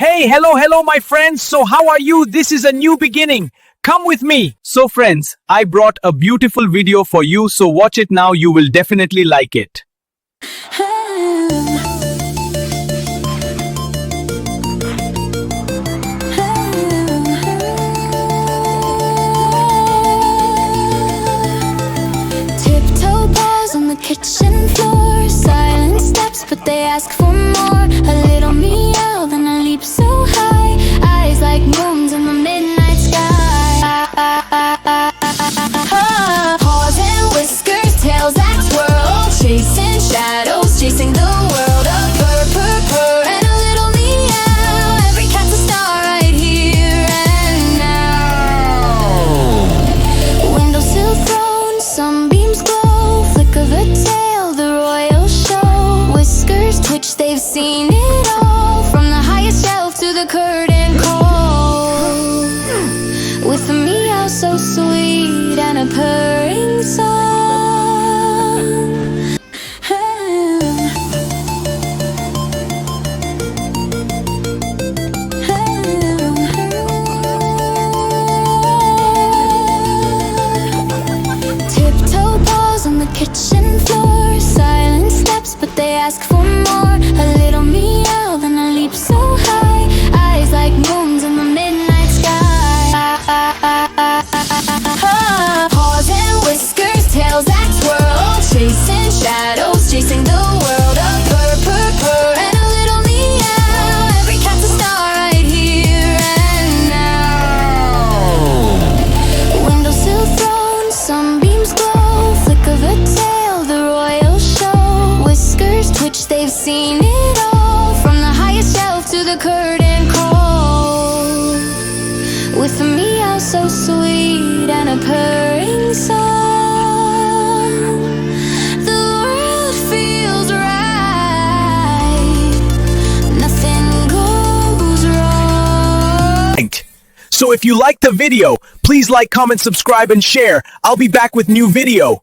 Hey, hello, my friends. So, how are you? This is a new beginning. Come with me. So, friends, I brought a beautiful video for you. So, watch it now. You will definitely like it. Tiptoe balls on the kitchen floor. Silent steps, but they ask for more. A little meow, then I leap so high. Eyes like moons in the midnight sky. Paws and whiskers, tails that twirl. Chasing shadows, chasing the world. A purr, purr, purr, and a little meow. Every cat's a star right here and now. Windowsill throne, sunbeams glow. Flick of a tail, the royal show. Whiskers twitch, they've seen it all. From the highest shelf to the curtain call. With a meow so sweet and a purring song. Tiptoe balls on the kitchen floor. Silent steps, but they ask for more. A little meow, then I leap so high. Eyes like moons in the midnight sky. Paws and whiskers, tails that twirl. Chasing shadows, chasing the world. A purr, purr, purr, and a little meow. Every cat's a star right here and now. Windowsill throne, sunbeams glow. Flick of a tail, the royal show. Whiskers twitch, they've seen it all. From the highest shelf to the curtain call. With a meow so sweet and a purring song. The world feels right. Nothing goes wrong. So, if you liked the video, please like, comment, subscribe, and share. I'll be back with new video.